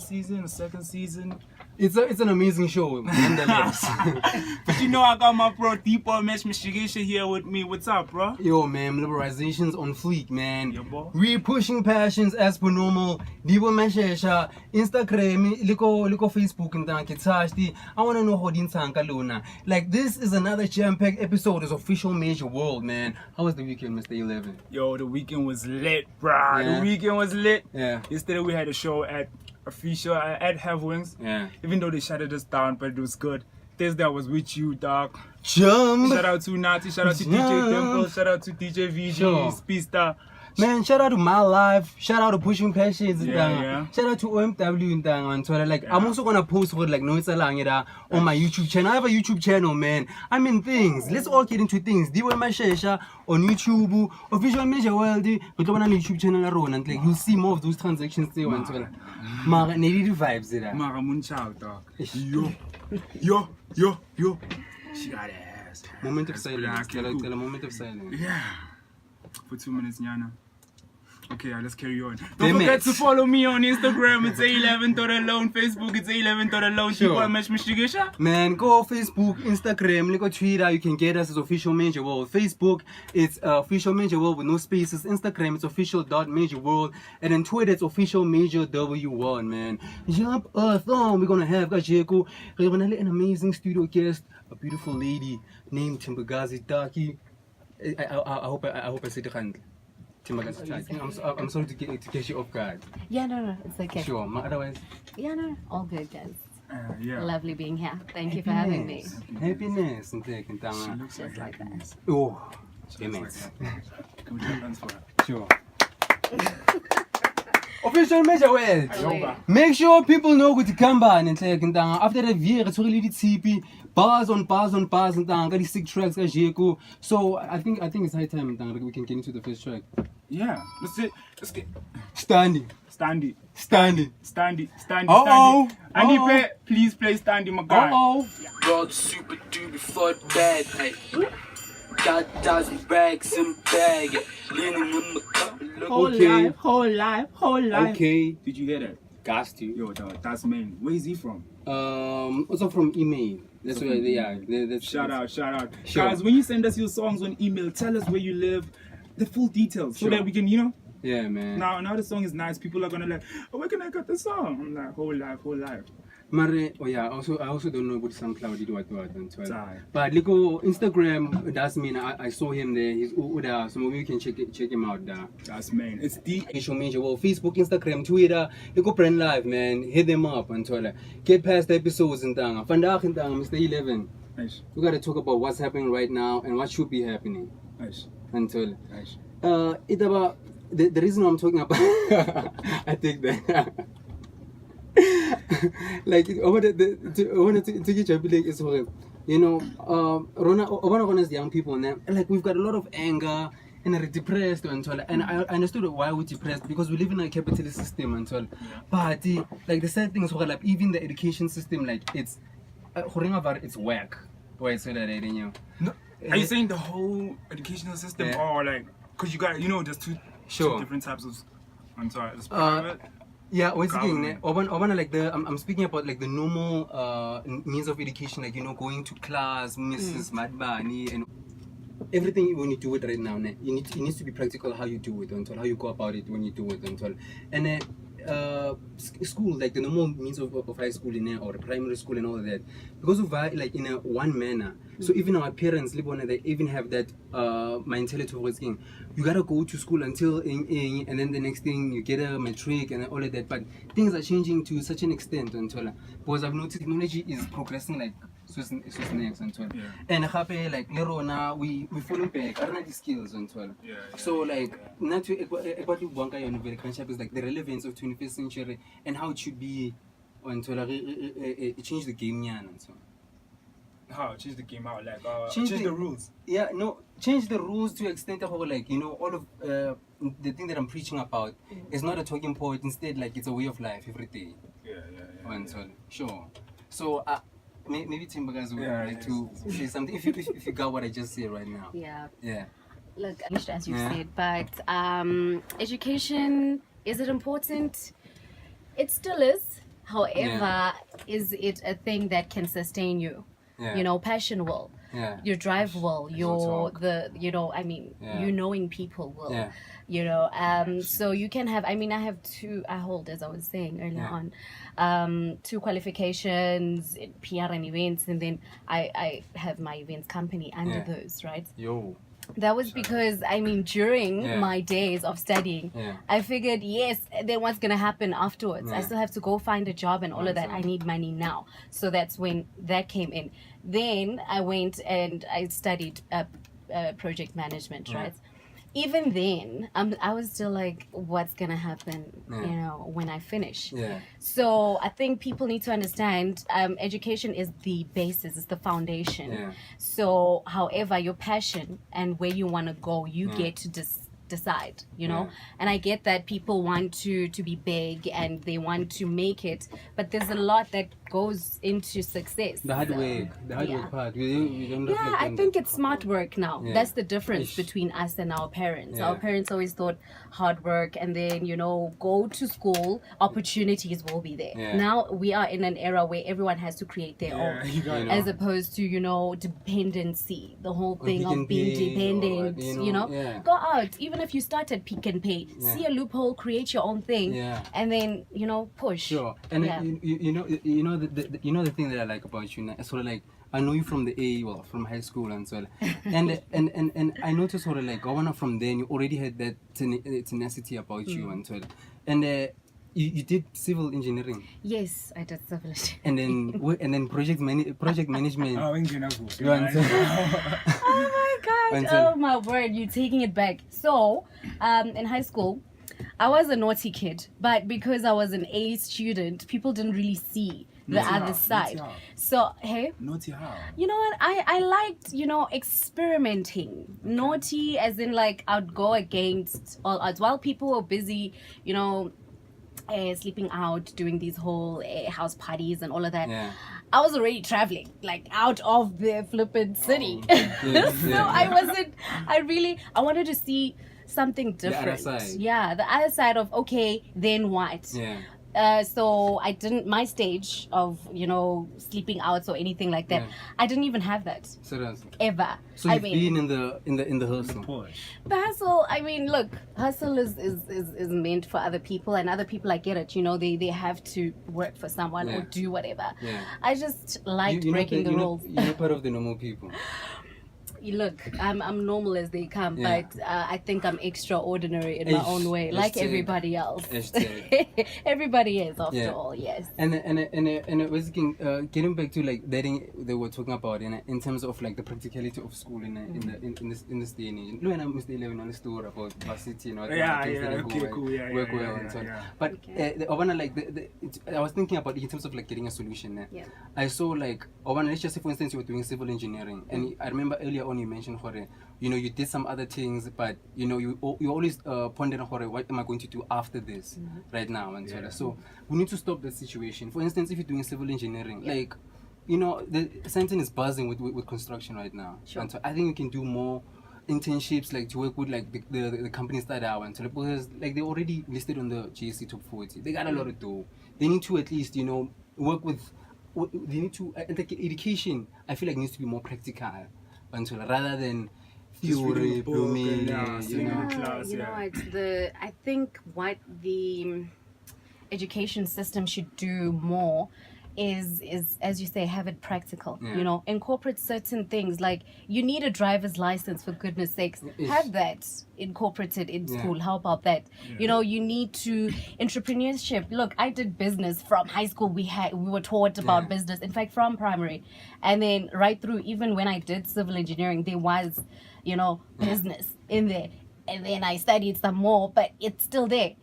season, a second season. It's an amazing show, nonetheless. But you know, I got my bro Deepa Mesh Mishigisha here with me. What's up, bro? Yo, man, liberation's on fleek, man. Yo, boy. We pushing passions as per normal. Dibo Meshesha, Instagram, liko Facebook, and Kitashti. I want to know how Dinsanka Luna. Like, this is another jam-packed episode of Official Major World, man. How was the weekend, Mr. 11? Yo, the weekend was lit, bro. Yeah. The weekend was lit. Yeah. Yesterday we had a show at Official at Have Wings. Yeah. Even though they shutted us down, but it was good. Thursday I was with you, dog. Jump! Shout out to Nati, shout out to DJ Temple, shout out to DJ VG, Sure. Speedster. Man, shout out to My Life, shout out to Pushing Passions, Yeah. shout out to OMW and on Twitter. Like, I'm also gonna post with like Noitsa Langida on my YouTube channel. I have a YouTube channel, man. I'm in things. Let's all get into things. Diwe Mashesha on YouTube, Official Major World, but on YouTube channel around and like you'll see more of those transactions there on Twitter. Mara, need vibes there. Mara Munchao, dog. Yo. She got ass. Moment of silence. Tell a moment of silence. Yeah. For 2 minutes, Nyana. Okay, let's carry on. Don't Damn forget it. to follow me on Instagram. It's A11.alone. Facebook, it's A11.alone. Sure. People Mesh Mishigisha. Man, go Facebook, Instagram, go Twitter. You can get us as Official Major World. Facebook, it's Official Major World with no spaces. Instagram, it's official.majorworld. And then Twitter, it's Official Major W1, man. Jump Earth on. We're gonna have Gajeko. We're gonna have an amazing studio guest, a beautiful lady named Thembakazi Taki. I hope I said the hand. Thembakazi Taki. I'm sorry to get you off guard. Yeah, no, it's okay. Sure, otherwise. Yeah, no, all good, guys. Yeah. Lovely being here. Thank you for having me. Happiness and She taking looks Just like that. happiness. Oh, She looks immense. like happiness. Can we clap hands for her? Sure. Official Major World. Yo. Make sure people know what to come by and take and after the year it's really TP bars on bars and got these 6 tracks so I think it's high time we can get into the first track. Yeah. Let's get Standing. Standy. Uh-oh. Andy, Uh-oh. please play Standy, my guy. World super duper for bad, hey. Got 1,000 bags in bag, leaning on the cup. Whole life. Okay. Did you hear that? Gas to. Yo, dog, that's man. Where is he from? Also from email. That's where they are. Shout out. Sure. Guys, when you send us your songs on email, tell us where you live, the full details, Sure. so that we can, Yeah, man. Now the song is nice. People are gonna like, oh, where can I get the song? I'm like, whole life. Mare, I also don't know about SoundCloud did what as well. Aye. But Liko Instagram does mean I saw him there. He's there, so maybe you can check him out there. That's man. It's the Official Major World, Facebook, Instagram, Twitter. Liko Brand Live, man. Hit them up until get past the episodes and thang. Vandaag in thang, Mr. 11. nice. We gotta talk about what's happening right now and what should be happening until. It's about the reason I'm talking about. I take that. Like I wanted to get your feeling is Rona as young people now, like we've got a lot of anger and are depressed and so, and I understood why we're depressed because we live in a capitalist system and so, but like the sad thing is like even the education system like it's whack. Why is that No, are you saying the whole educational system, or like, cause you got there's two different types of. I'm sorry, it's private. Yeah, once again, like I'm speaking about like the normal means of education, like going to class, Mrs. Madbani, and everything when you do it right now, it needs to be practical how you do it until how you go about it when you do it until and school like the normal means of high school or primary school and all of that because of like in a one manner. So even our parents live on it, they even have that mentality of what's going. You gotta go to school until and then the next thing you get a matric and all of that. But things are changing to such an extent until because I've noticed technology is progressing like so next until and happy like now we falling back. I don't have the skills until so like not to what you want on very concept is like the relevance of 21st century and how it should be until change the game and so. How change the game out? Like change the rules. Yeah, no, change the rules to extent of like all of the thing that I'm preaching about is not a talking point. Instead, like it's a way of life every day. Yeah. Sure. So maybe Thembakazi would like to say something if you got what I just said right now. Yeah. Look, as you said, but education, is it important? It still is. However, is it a thing that can sustain you? You know, passion will. Your drive will. Your I mean, you knowing people will. You know, so you can have. I mean, I hold, as I was saying earlier on, 2 qualifications in PR and events, and then I have my events company under those, right? That was because, I mean, during my days of studying, I figured, yes, then what's going to happen afterwards? I still have to go find a job and all of that. I need money now. So that's when that came in. Then I went and I studied project management, right? Even then, I was still like, what's going to happen, you know, when I finish? So I think people need to understand education is the basis, it's the foundation. So however, your passion and where you want to go, you get to decide, you know. And I get that people want to be big and they want to make it, but there's a lot that goes into success. The hard work part. We don't I think it's smart work now. That's the difference between us and our parents. Our parents always thought hard work and then, you know, go to school, opportunities will be there. Now we are in an era where everyone has to create their own, as opposed to, you know, dependency, the whole thing of being dependent, you know. Go out, even if you start at Pick and Pay, see a loophole, create your own thing, and then, you know, push. And you know the thing that I like about you, sort of like, I know you from from high school and so, and I noticed sort of like, from then you already had that tenacity about you and so, and you did civil engineering. Yes, I did civil engineering. And then project management. Oh, oh my God! Oh my word! You're taking it back. So, in high school, I was a naughty kid, but because I was an A student, people didn't really see the other side. So, hey? Naughty how? You know what? I liked, you know, experimenting. Naughty as in like I'd go against all odds. While people were busy, you know, sleeping out, doing these whole house parties and all of that. I was already traveling, like out of the flippin' city. So I wanted to see something different. The other side. The other side of, okay, then what? So I didn't, my stage of, you know, sleeping out or anything like that, I didn't even have that. Seriously. Ever. So you've been in the hustle. The hustle, I mean, look, hustle is meant for other people, and other people, I get it, you know, they have to work for someone or do whatever. I just liked breaking the rules. You're part of the normal people. Look, I'm normal as they come, but I think I'm extraordinary in my own way, like everybody else. Everybody is, after all, yes. And I was thinking, getting back to like that thing they were talking about in terms of like the practicality of school in this day and age. No, and I'm still 11 on the story about varsity and all that. Work well and so on. But I wanna like I was thinking about it in terms of like getting a solution. I saw like let's just say for instance you were doing civil engineering, and I remember earlier on you mentioned you know, you did some other things, but you know you always pondered on what am I going to do after this right now and so we need to stop that situation. For instance, if you're doing civil engineering, like, you know, the Sandton is buzzing with construction right now, and so I think you can do more internships, like to work with like the companies that I went to, because like they're already listed on the GSC top 40. They got a lot to do. They need to at least, you know, work with. They need to like education. I feel like needs to be more practical, until rather than theory, blooming. You know, I think what the education system should do more is as you say, have it practical. You know, incorporate certain things, like you need a driver's license, for goodness sakes. Have that incorporated in school. How about that? You know, you need to entrepreneurship. Look, I did business from high school. We were taught about business, in fact, from primary, and then right through, even when I did civil engineering, there was, you know, business in there, and then I studied some more, but it's still there.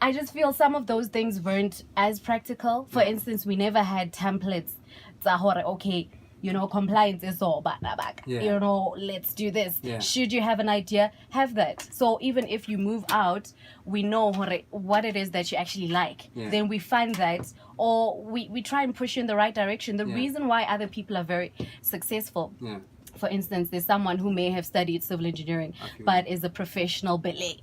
I just feel some of those things weren't as practical. For instance, we never had templates. Okay, you know, compliance is all back. You know, let's do this. Should you have an idea, have that. So even if you move out, we know what it is that you actually like. Then we find that, or we try and push you in the right direction. The reason why other people are very successful for instance, there's someone who may have studied civil engineering but is a professional ballet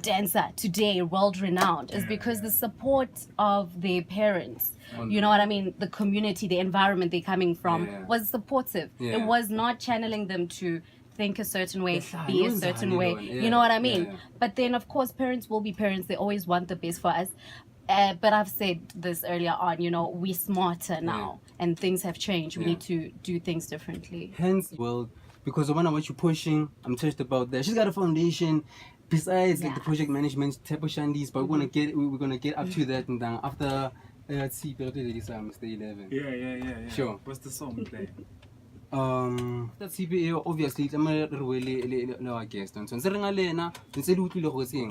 dancer today, world renowned, is because the support of their parents, you know what I mean, the community, the environment they're coming from was supportive. It was not channeling them to think a certain way, be a certain way, you know what I mean? But then, of course, parents will be parents. They always want the best for us. But I've said this earlier on, you know, we're smarter now and things have changed. We need to do things differently. Hence, well, because of what you're pushing, I'm touched about that. She's got a foundation besides like the project management type of shandies, but we're gonna get up to that and then after let's see, Mr. 11. Yeah. Sure. What's the song we play? That CPA obviously our guest and so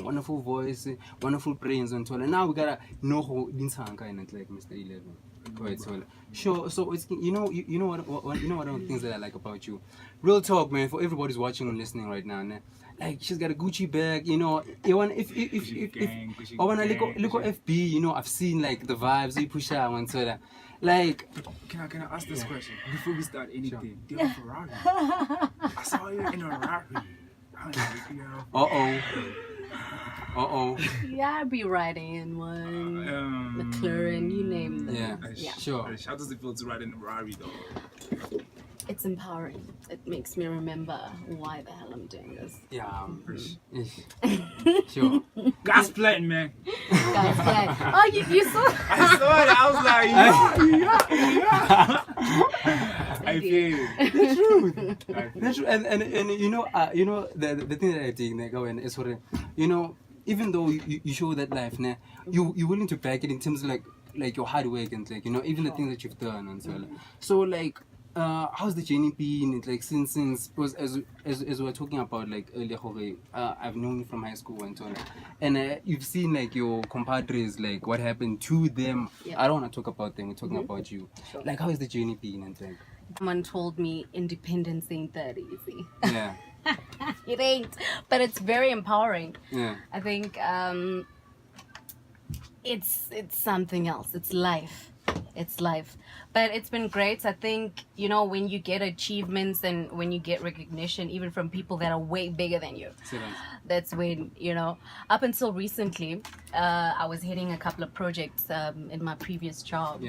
wonderful voice, wonderful brains and so on. And now we gotta know who like Mr. 11. Quite so. Sure. So it's you know what one of the things that I like about you. Real talk, man, for everybody's watching and listening right now, né? Like she's got a Gucci bag, you know. If I wanna look at FB, you know, I've seen like the vibes you push out and so that. Like, can I ask this question before we start anything? Sure. Do you have a Ferrari? I saw you in a Ferrari. Uh-oh. Yeah, I'd be riding in one. McLaren, you name them. Yeah. Sure. How does it feel to ride in a Ferrari though? It's empowering. It makes me remember why the hell I'm doing this. Yeah. Sure. Gas plating, man. Gas plating. Oh, you saw it? I saw it. I was like, yeah. I feel it. The truth. The truth. And you know the thing that I think is for you know, even though you show that life, you're willing to back it in terms of like your hard work and like, you know, even the things that you've done and so so like how's the journey been like since because as we were talking about like earlier, I've known you from high school and so on, and you've seen like your compadres, like what happened to them. I don't want to talk about them, we're talking about you. Like how has the journey been and like someone told me independence ain't that easy. Yeah. It ain't, but it's very empowering. Yeah. I think it's something else. It's life. But it's been great. I think, you know, when you get achievements and when you get recognition, even from people that are way bigger than you, that's when, you know, up until recently, I was heading a couple of projects in my previous job.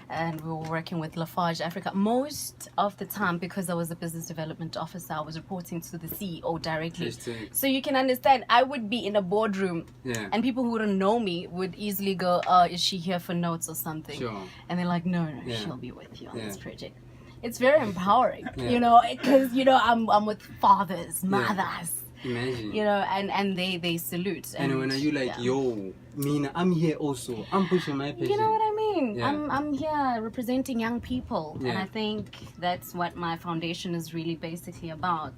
And we were working with Lafarge Africa. Most of the time, because I was a business development officer, I was reporting to the CEO directly. So you can understand, I would be in a boardroom and people who wouldn't know me would easily go, is she here for notes or something? And they're like, no, she'll be with you on this project. It's very empowering, you know, because, you know, I'm with fathers, mothers. Imagine. You know, and they salute. And when are you like, yo, Mina, I'm here also. I'm pushing my passion. You know what I mean? I'm here representing young people. And I think that's what my foundation is really basically about.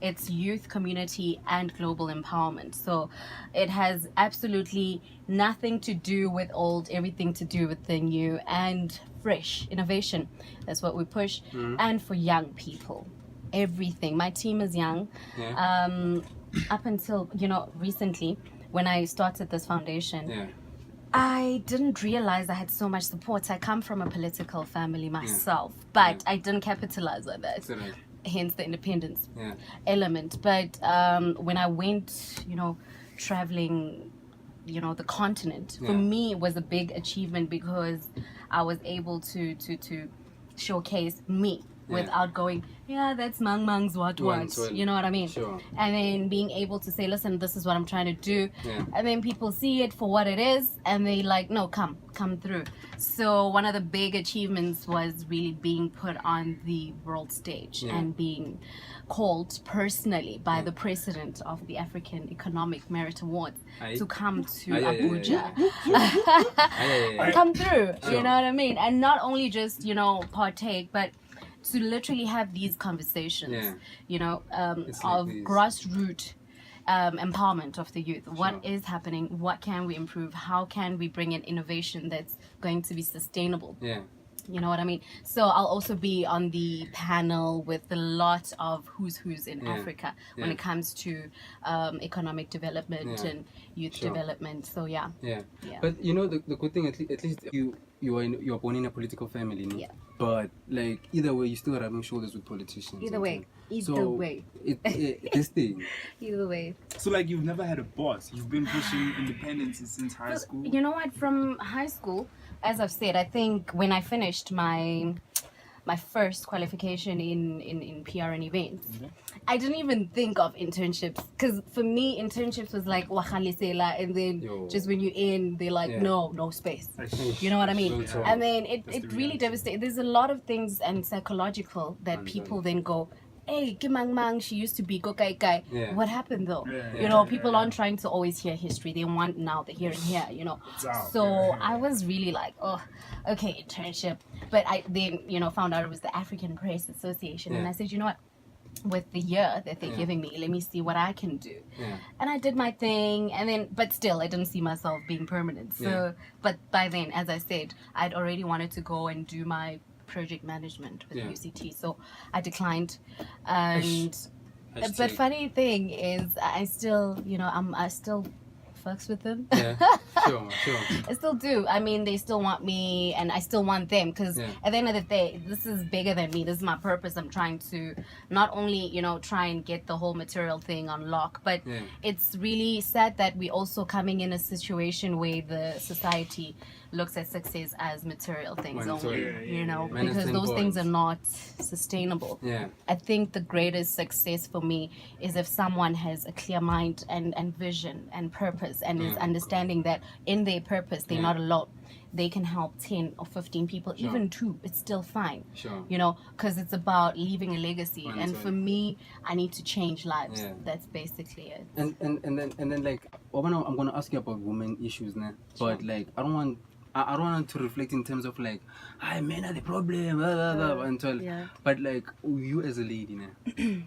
It's youth, community, and global empowerment. So it has absolutely nothing to do with old, everything to do with the new and fresh innovation. That's what we push. And for young people. Everything. My team is young. Up until, you know, recently when I started this foundation, I didn't realize I had so much support. I come from a political family myself, but I didn't capitalize on that. Hence the independence element. But when I went, you know, traveling, you know, the continent, for me it was a big achievement because I was able to showcase me. Without going, that's Mang's what, you know what I mean? And then being able to say, listen, this is what I'm trying to do. And then people see it for what it is and they like, no, come through. So one of the big achievements was really being put on the world stage and being called personally by the president of the African Economic Merit Awards to come to Abuja. Come through, you know what I mean? And not only just, you know, partake, but to literally have these conversations, you know, of grassroots empowerment of the youth. What is happening? What can we improve? How can we bring in innovation that's going to be sustainable? You know what I mean? So I'll also be on the panel with a lot of who's in Africa when it comes to economic development and youth development. So yeah. But you know the good thing, at least you're born in a political family, no? But like either way, you're still rubbing shoulders with politicians. Either way. This thing. Either way. So like you've never had a boss. You've been pushing independence since high school. You know what? From high school, as I've said, I think when I finished my first qualification in PR and events, I didn't even think of internships, because for me internships was like wakalisela, and then just when you're in, they're like no space. You know what I mean? And then it really devastated. There's a lot of things and psychological that people then go, hey, Kimang she used to be go kai kai. What happened though? You know, people aren't trying to always hear history. They want now the here and here, you know. So I was really like, oh, okay, internship. But I then, you know, found out it was the African Press Association. And I said, you know what? With the year that they're giving me, let me see what I can do. And I did my thing, and then, but still, I didn't see myself being permanent. So, but by then, as I said, I'd already wanted to go and do my project management with UCT, so I declined. And but funny thing is, I still, you know, I still fucks with them. Sure. I still do. I mean, they still want me, and I still want them, because at the end of the day, this is bigger than me. This is my purpose. I'm trying to not only, you know, try and get the whole material thing on lock, but it's really sad that we also coming in a situation where the society looks at success as material things only, you know, because those things are not sustainable. I think the greatest success for me is if someone has a clear mind and vision and purpose, and is understanding that in their purpose they're not alone. They can help 10 or 15 people, even 2, it's still fine. You know, because it's about leaving a legacy. And for me, I need to change lives. That's basically it. And then like, I'm gonna ask you about women issues now. But like, I don't want to reflect in terms of like, men are the problem, blah, blah, blah, and so, but like you as a lady now,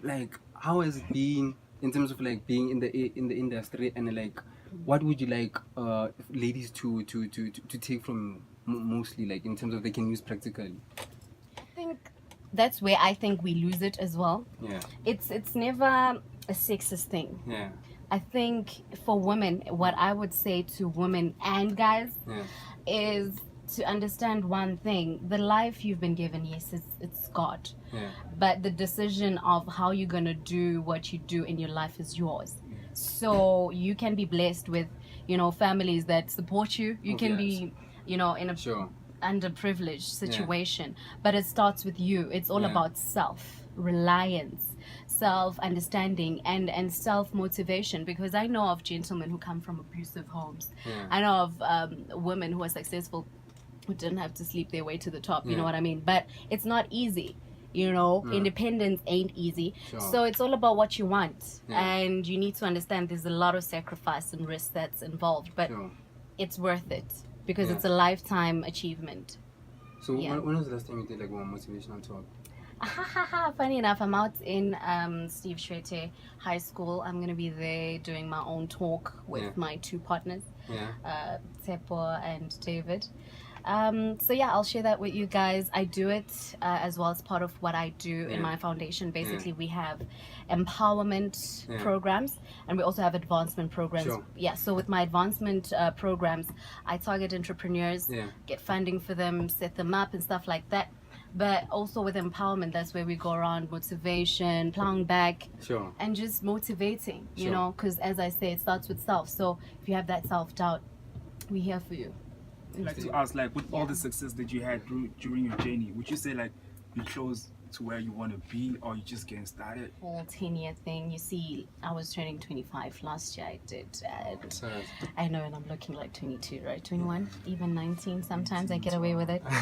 like how has it been in terms of like being in the industry, and like what would you like ladies to take from mostly, like in terms of they can use practically? I think that's where I think we lose it as well. It's never a sexist thing. I think for women, what I would say to women and guys is to understand one thing: the life you've been given, yes, it's God, but the decision of how you're gonna do what you do in your life is yours. So you can be blessed with, you know, families that support you. You can be, you know, in a underprivileged situation, but it starts with you. It's all about self-reliance, self-understanding, and self-motivation, because I know of gentlemen who come from abusive homes. I know of women who are successful who didn't have to sleep their way to the top, you know what I mean? But it's not easy, you know. Independence ain't easy. So it's all about what you want, and you need to understand there's a lot of sacrifice and risk that's involved, but it's worth it, because it's a lifetime achievement. So when was the last time you did like one motivational talk? Funny enough, I'm out in Steve Shwete High School. I'm going to be there doing my own talk with my 2 partners, Tsepo and David. So yeah, I'll share that with you guys. I do it as well as part of what I do in my foundation. Basically, we have empowerment programs, and we also have advancement programs. So with my advancement programs, I target entrepreneurs, get funding for them, set them up and stuff like that. But also with empowerment, that's where we go around motivation, plowing back, and just motivating, you know, because as I say, it starts with self. So if you have that self-doubt, we're here for you. I'd like to ask, like, with all the success that you had during your journey, would you say like you're close to where you want to be, or you just getting started? Whole 10-year thing. You see, I was turning 25 last year. I did, and I know, and I'm looking like 22, right? 21, even 19. Sometimes I get away with it. But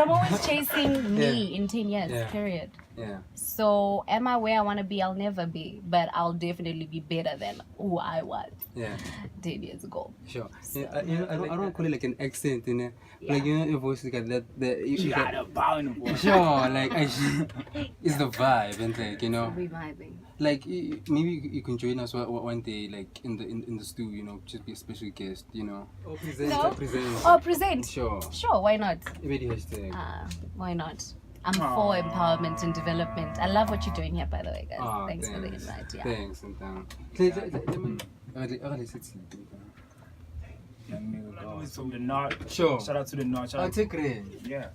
I'm always chasing me in 10 years. Period. Yeah. So am I where I want to be? I'll never be, but I'll definitely be better than who I was. Yeah. 10 years ago. Sure. So, Yeah, I don't call it like an accent, you know. Yeah. Like your voice is like that. You got a power in the voice. Sure, like it's the vibe and like you know. we vibing. Like maybe you can join us one day, like in the stew, you know, just be a special guest, you know. Or present, No? present. Oh, present. Sure. Sure, why not? Maybe hashtag. Why not? I'm for empowerment and development. I love what you're doing here, by the way, guys. Ah, Thanks for the invite. Yeah. Thanks, and From the North. Sure. Shout out to the North. Shout I'll out take it. Yeah.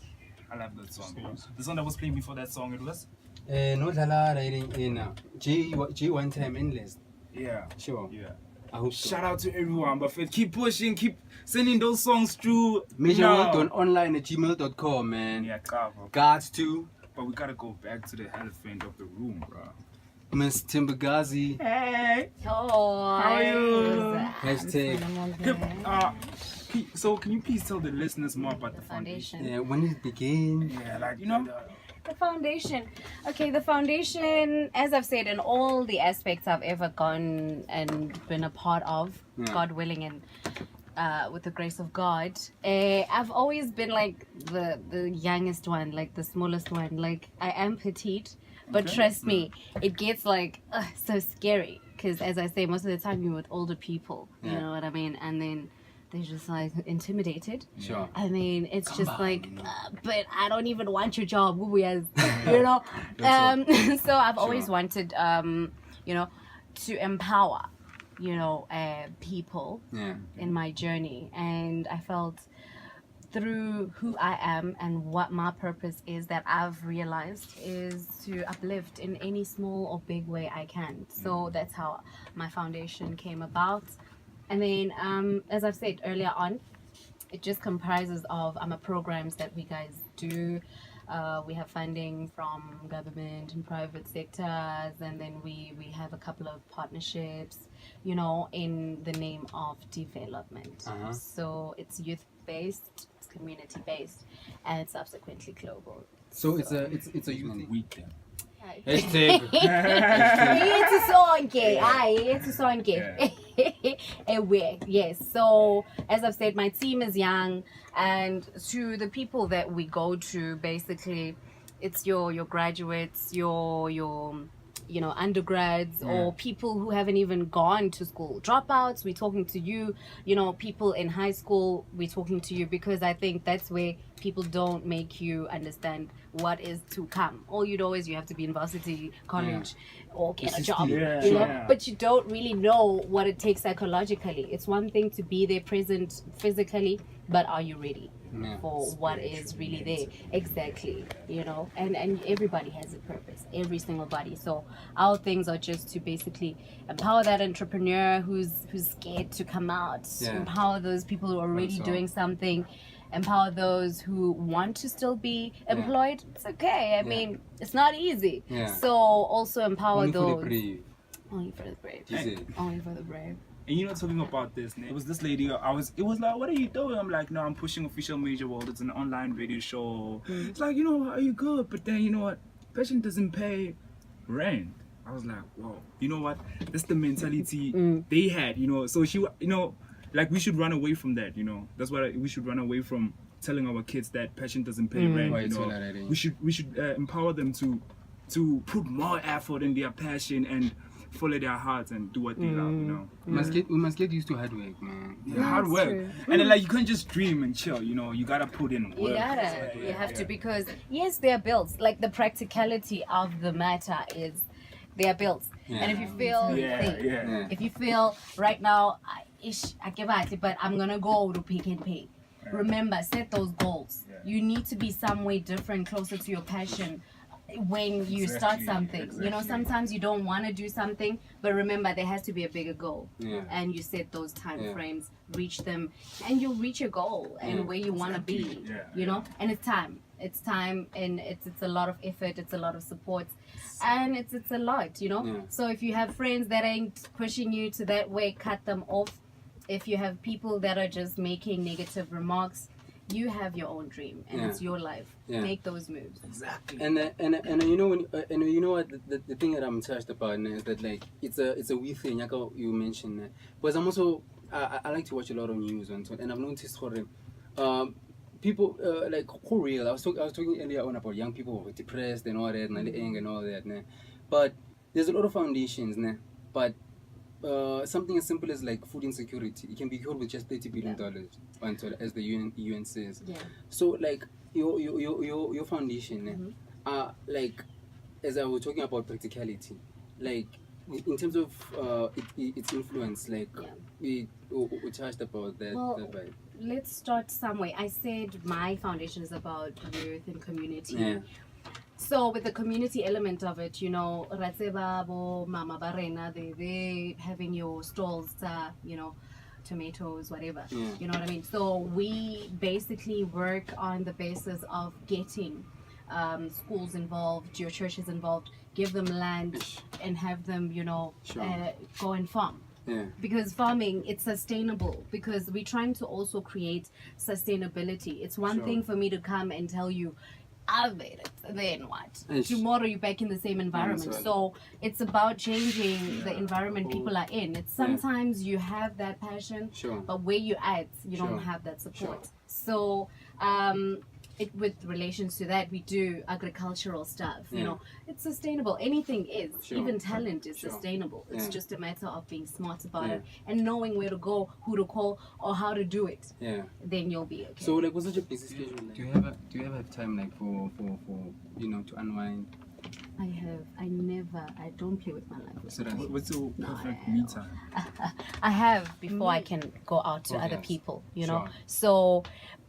I love that song. The song that was playing before that song, it was? No dala riding in G one time endless. Yeah. Sure. Yeah. I hope so. Shout out to everyone, but keep pushing, keep sending those songs through. Major now. work on online@gmail.com, man. Yeah, cover. Gods too. But we gotta go back to the elephant of the room, bro. Miss Thembakazi. Oh, How are you? Hashtag. So can you please tell the listeners more about the foundation? Yeah, when did it begin? Yeah, like you know. The foundation. Okay, the foundation, as I've said, in all the aspects I've ever gone and been a part of, God willing, and with the grace of God, I've always been like the youngest one, like the smallest one. Like I am petite, but trust me, it gets like so scary because, as I say, most of the time you're with older people. You know what I mean? And then they're just like intimidated. Sure. I mean, it's just like, but I don't even want your job, you know. So I've always wanted, you know, to empower, you know, people in my journey, and I felt through who I am and what my purpose is that I've realized is to uplift in any small or big way I can. So that's how my foundation came about. And then, as I've said earlier on, it just comprises of programs that we guys do. We have funding from government and private sectors, and then we have a couple of partnerships, you know, in the name of development. So it's youth-based, it's community-based, and subsequently global. So it's a youth weekend. hashtag. Yes. So as I've said, my team is young, and to the people that we go to, basically, it's your graduates, your you know, undergrads or people who haven't even gone to school, dropouts. We're talking to you, you know, people in high school. We're talking to you because I think that's where people don't make you understand what is to come. All you know is you have to be in varsity college or get a job, you know, but you don't really know what it takes psychologically. It's one thing to be there present physically, but are you ready for what is really there? Exactly, you know, and everybody has a purpose, every single body. So our things are just to basically empower that entrepreneur who's scared to come out, empower those people who are already doing something, empower those who want to still be employed. It's okay. I mean, it's not easy. So also empower Only those. for the brave. Only for the brave. Is it? Only for the brave. And you know, talking about this, it was this lady. It was like, what are you doing? I'm like, no, I'm pushing Official Major World. It's an online radio show. It's like, you know, are you good? But then, you know what? Passion doesn't pay rent. I was like, whoa. You know what? That's the mentality they had. You know, so she, you know, like we should run away from that. You know, that's what we should run away from. Telling our kids that passion doesn't pay rent. You know, we should empower them to put more effort in their passion and follow their hearts and do what they love, you know. We must get used to hard work, man. Yeah, hard work. True. And then, like, you can't just dream and chill, you know. You gotta put in work. You have to, because yes, they are bills. Like, the practicality of the matter is they are bills. And if you feel if you feel right now, I give it, but I'm gonna go to Pick and Pay. Remember, set those goals. You need to be some way different, closer to your passion. When you start something, you know, sometimes you don't want to do something, but remember there has to be a bigger goal, and you set those time frames, reach them, and you'll reach your goal and where you want to be, you know. And it's time, and it's a lot of effort, it's a lot of support, and it's a lot, you know. So if you have friends that ain't pushing you to that way, cut them off. If you have people that are just making negative remarks, You have your own dream, and it's your life. Make those moves. Exactly. And you know and you know what the thing that I'm touched about is that like it's a wee thing like you mentioned. Because I'm also I like to watch a lot of news and so, and I've noticed people like for real. I was talking earlier on about young people who are depressed and all that, and the anger and all that. But there's a lot of foundations, but something as simple as like food insecurity, it can be cured with just $30 billion, as the UN says. Yeah. So like your foundation, like as I was talking about practicality, like in terms of its influence, like we touched about that. Well, that vibe. Let's start somewhere. I said my foundation is about youth and community. Yeah. So with the community element of it, you know, Ratseba, Mama Barena, they having your stalls, you know, tomatoes, whatever. Yeah. You know what I mean? So we basically work on the basis of getting schools involved, your churches involved, give them land and have them, you know, go and farm. Yeah. Because farming, it's sustainable, because we're trying to also create sustainability. It's one thing for me to come and tell you, I've made it, then what? Tomorrow you're back in the same environment. So it's about changing the environment people are in. It's sometimes you have that passion, but where you're at, you don't have that support. So with relations to that, we do agricultural stuff. You know, it's sustainable. Anything is, even talent is sustainable. It's just a matter of being smart about it and knowing where to go, who to call, or how to do it. Yeah. Then you'll be okay. So like, what's such a busy schedule? Like? Do you ever have time like for you know, to unwind? I don't play with my life. So what's your perfect me time? I have before I can go out to other people, you know. So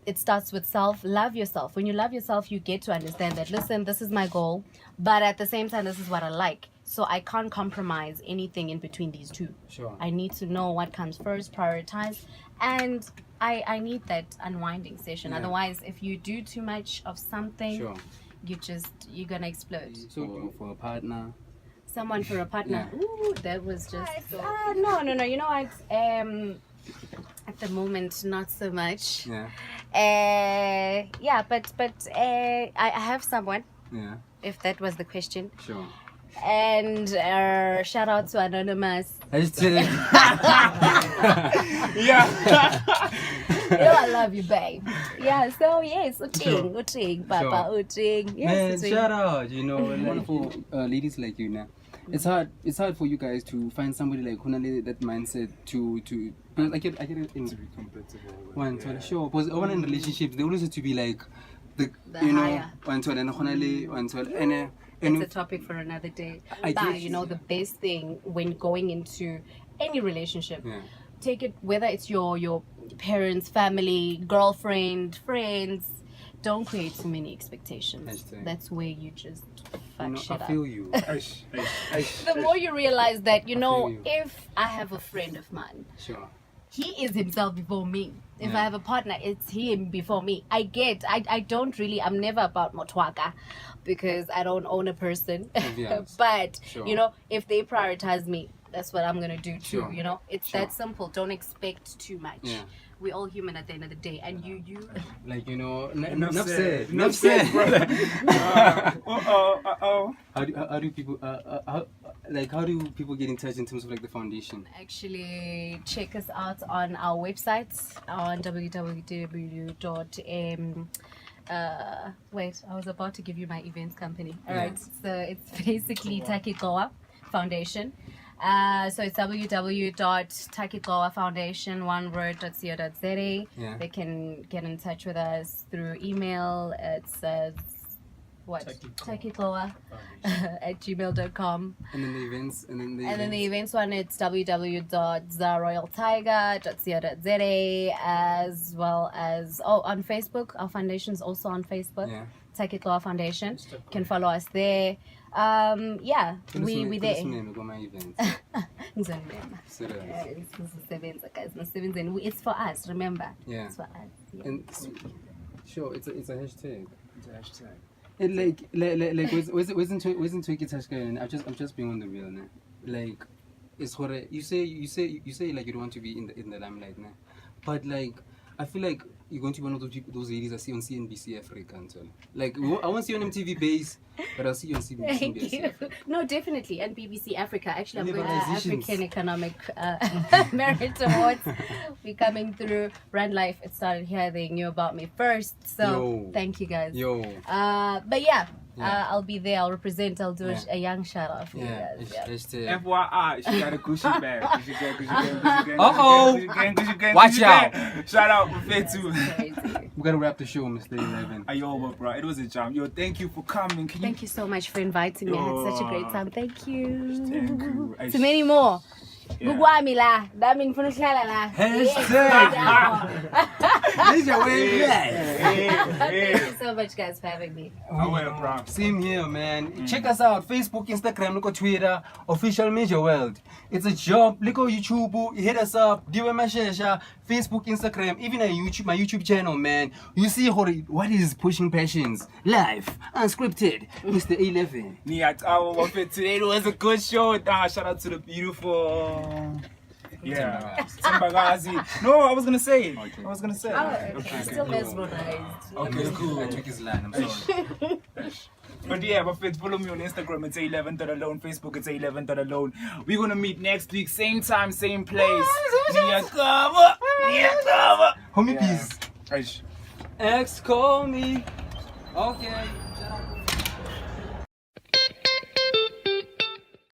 it starts with love yourself. When you love yourself, you get to understand that, listen, this is my goal, but at the same time, this is what I like. So I can't compromise anything in between these two. I need to know what comes first, prioritize, and I need that unwinding session. Otherwise, if you do too much of something, you're gonna explode. So for a partner, someone for a partner. Ooh, that was just no. You know what? At the moment, not so much. But I have someone. If that was the question. And shout out to Anonymous. I love you, babe. So yes, uting, Papa, uting. Yes, man, shout out. You know, wonderful ladies like you now. It's hard for you guys to find somebody like Hunale, that mindset to because I get it in to be compatible. Because when in relationships they always have to be like the you higher. Know it's a topic for another day. But you know, the best thing when going into any relationship, take it whether it's your parents, family, girlfriend, friends, don't create too many expectations. That's where you just fuck shit up. I feel you. The more you realize that, you know, if I have a friend of mine, he is himself before me. If I have a partner, it's him before me. I don't really, I'm never about motwaka because I don't own a person. But, you know, if they prioritize me, that's what I'm going to do too. You know, it's that simple. Don't expect too much. We're all human at the end of the day. And you like, you know, enough said, brother. How do people get in touch in terms of like the foundation? Actually, check us out on our website on wait, I was about to give you my events company. All right, so it's basically Taki Foundation. So it's www.takikowafoundation.co.za. They can get in touch with us through email. It's takikowa@gmail.com. And then the events one, it's www.zaroyaltiger.co.za, as well as on Facebook. Our foundation's also on Facebook. Takikowa Foundation. You can follow us there. We there. It's for us, remember. It's for us. And it's a hashtag. It's a hashtag. And I'm just being on the real now. Like, it's what you say like you don't want to be in the limelight now. But like I feel like you're going to be one of those ladies I see on CNBC Africa. Like, I won't see you on MTV Base, but I'll see you on CNBC Thank you. Africa. No, definitely. And BBC Africa. Actually, I'm going to Liberalizations. African Economic Merit Awards. We're coming through. Brand Life, it started here. They knew about me first. So, Yo. thank you guys. Yo. But yeah. I'll be there. I'll represent. I'll do a young shout out for you guys. Yeah. FYI, she got a cushy bag. Cushy gang. Watch out. Shout out for Fit too. We gotta wrap the show, Mr. 11. Ayo, bro, it was a jam. Yo, thank you for coming. Thank you so much for inviting me. I had such a great time. Thank you. Thank you. To many more. Yeah. Bukwami la. Dami ngifuna ukuhlala la. This your way back. Thank you so much, guys, for having me. Same here, man. Check us out. Facebook, Instagram, look at Twitter, Official Major World. It's a job. Look at YouTube. Hit us up. Diwe Mashesha. Facebook, Instagram, even my YouTube channel, man. You see what is Pushing Passions live, unscripted. Mr. 11. Today it was a good show. Shout out to the beautiful. Yeah, Thembakazi. No, I was gonna say it. I was gonna say it. Oh, okay. Still mesmerized. Okay, cool. I took his line. I'm sorry. But yeah, but follow me on Instagram. It's A11.alone. Facebook. It's A11.alone. We're gonna meet next week, same time, same place. Homie, peace. X call me. Okay.